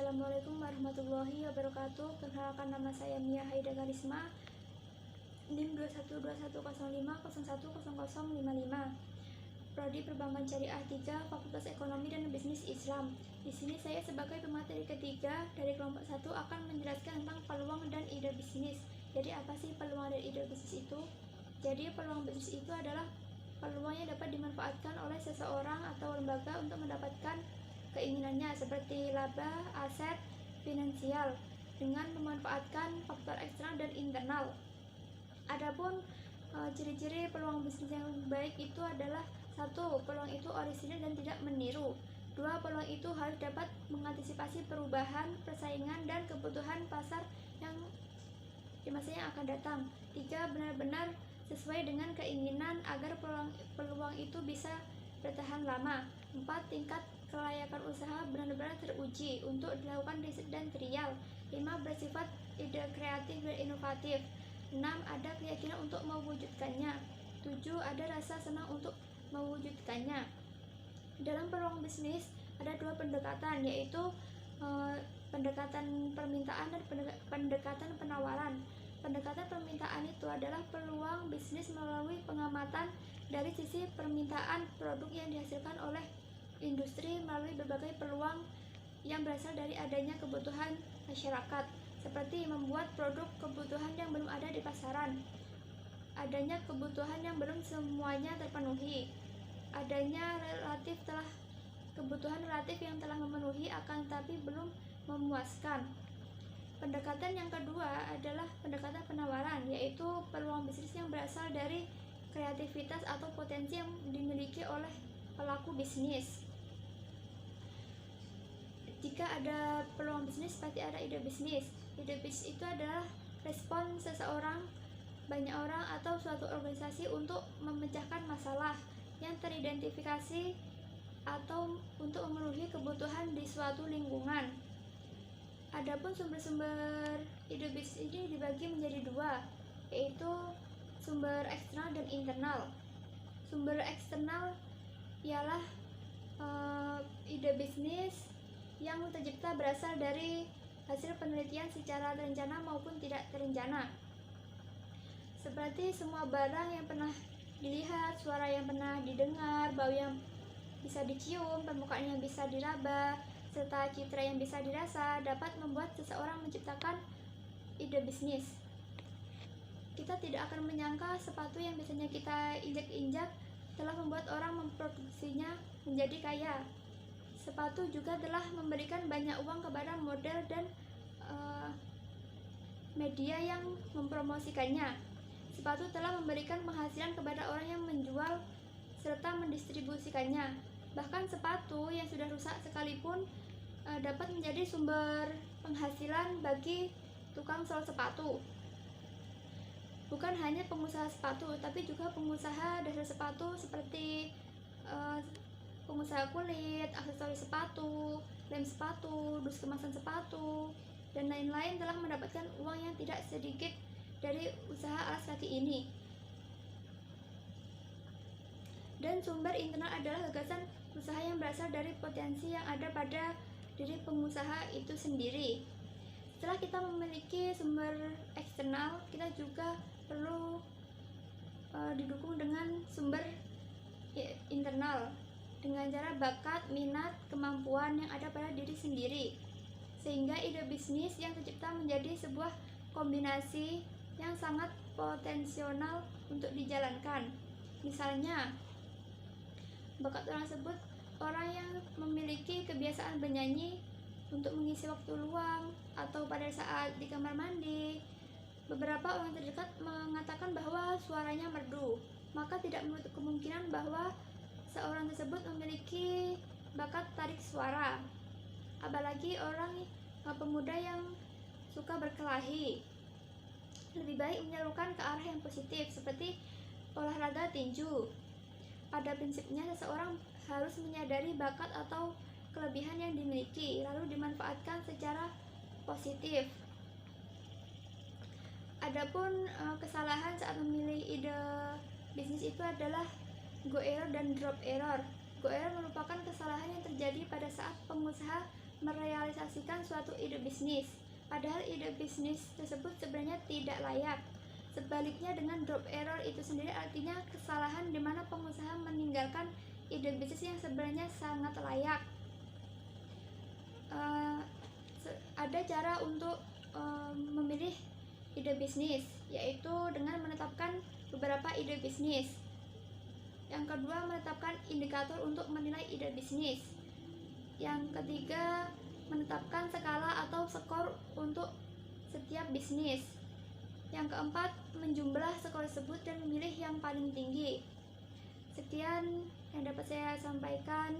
Assalamualaikum warahmatullahi wabarakatuh. Perkenalkan, nama saya Mia Haida Karisma, NIM 212105010055. Prodi Perbankan Syariah 3, Fakultas Ekonomi dan Bisnis Islam. Di sini saya sebagai pemateri ketiga dari kelompok 1 akan menjelaskan tentang peluang dan ide bisnis. Jadi apa sih peluang dan ide bisnis itu? Jadi peluang bisnis itu adalah peluang yang dapat dimanfaatkan oleh seseorang atau lembaga untuk mendapatkan keinginannya seperti laba, aset, finansial dengan memanfaatkan faktor eksternal dan internal. Adapun ciri-ciri peluang bisnis yang baik itu adalah: 1. Peluang itu orisinil dan tidak meniru. 2. Peluang itu harus dapat mengantisipasi perubahan, persaingan, dan kebutuhan pasar yang di masa yang akan datang. 3. Benar-benar sesuai dengan keinginan agar peluang itu bisa bertahan lama. 4. Tingkat kelayakan usaha benar-benar teruji untuk dilakukan riset dan trial. 5. Bersifat ide kreatif dan inovatif. 6. Ada keyakinan untuk mewujudkannya. 7. Ada rasa senang untuk mewujudkannya. Dalam peluang bisnis ada 2 pendekatan, yaitu pendekatan permintaan dan pendekatan penawaran. Pendekatan permintaan itu adalah peluang bisnis melalui pengamatan dari sisi permintaan produk yang dihasilkan oleh industri melalui berbagai peluang yang berasal dari adanya kebutuhan masyarakat, seperti membuat produk kebutuhan yang belum ada di pasaran, adanya kebutuhan yang belum semuanya terpenuhi, adanya kebutuhan relatif yang telah memenuhi akan tetapi belum memuaskan. Pendekatan yang kedua adalah pendekatan penawaran, yaitu peluang bisnis yang berasal dari kreativitas atau potensi yang dimiliki oleh pelaku bisnis. Jika ada peluang bisnis, pasti ada ide bisnis. Ide bisnis itu adalah respon seseorang, banyak orang, atau suatu organisasi untuk memecahkan masalah yang teridentifikasi atau untuk memenuhi kebutuhan di suatu lingkungan. Adapun sumber-sumber ide bisnis ini dibagi menjadi 2, yaitu sumber eksternal dan internal. Sumber eksternal ialah ide bisnis yang tercipta berasal dari hasil penelitian secara terencana maupun tidak terencana, seperti semua barang yang pernah dilihat, suara yang pernah didengar, bau yang bisa dicium, permukaan yang bisa diraba, serta citra yang bisa dirasa dapat membuat seseorang menciptakan ide bisnis. Kita tidak akan menyangka sepatu yang biasanya kita injak-injak telah membuat orang memproduksinya menjadi kaya. Sepatu juga telah memberikan banyak uang kepada model dan media yang mempromosikannya. Sepatu telah memberikan penghasilan kepada orang yang menjual serta mendistribusikannya. Bahkan sepatu yang sudah rusak sekalipun dapat menjadi sumber penghasilan bagi tukang sol sepatu. Bukan hanya pengusaha sepatu, tapi juga pengusaha dasar sepatu seperti pengusaha kulit, aksesoris sepatu, lem sepatu, dus kemasan sepatu, dan lain-lain telah mendapatkan uang yang tidak sedikit dari usaha alas kaki ini. Dan sumber internal adalah gagasan usaha yang berasal dari potensi yang ada pada diri pengusaha itu sendiri. Setelah kita memiliki sumber eksternal, kita juga perlu didukung dengan sumber internal dengan cara bakat, minat, kemampuan yang ada pada diri sendiri, sehingga ide bisnis yang tercipta menjadi sebuah kombinasi yang sangat potensial untuk dijalankan. Misalnya, bakat orang tersebut orang yang memiliki kebiasaan bernyanyi untuk mengisi waktu luang atau pada saat di kamar mandi. Beberapa orang terdekat mengatakan bahwa suaranya merdu, maka tidak menutup kemungkinan bahwa seorang tersebut memiliki bakat tarik suara. Apalagi orang pemuda yang suka berkelahi, lebih baik menyalurkan ke arah yang positif seperti olahraga tinju. Pada prinsipnya, seseorang harus menyadari bakat atau kelebihan yang dimiliki, lalu dimanfaatkan secara positif. Adapun kesalahan saat memilih ide bisnis itu adalah go error dan drop error. Go error merupakan kesalahan yang terjadi pada saat pengusaha merealisasikan mengimplementasikan suatu ide bisnis, padahal ide bisnis tersebut sebenarnya tidak layak. Sebaliknya, dengan drop error itu sendiri artinya kesalahan di mana pengusaha meninggalkan ide bisnis yang sebenarnya sangat layak. Ada cara untuk memilih ide bisnis, yaitu dengan menetapkan beberapa ide bisnis. Yang kedua, menetapkan indikator untuk menilai ide bisnis. Yang ketiga, menetapkan skala atau skor untuk setiap bisnis. Yang keempat, menjumlah skor tersebut dan memilih yang paling tinggi. Sekian yang dapat saya sampaikan.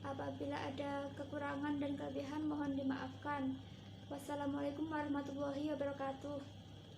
Apabila ada kekurangan dan kelebihan mohon dimaafkan. Wassalamualaikum warahmatullahi wabarakatuh.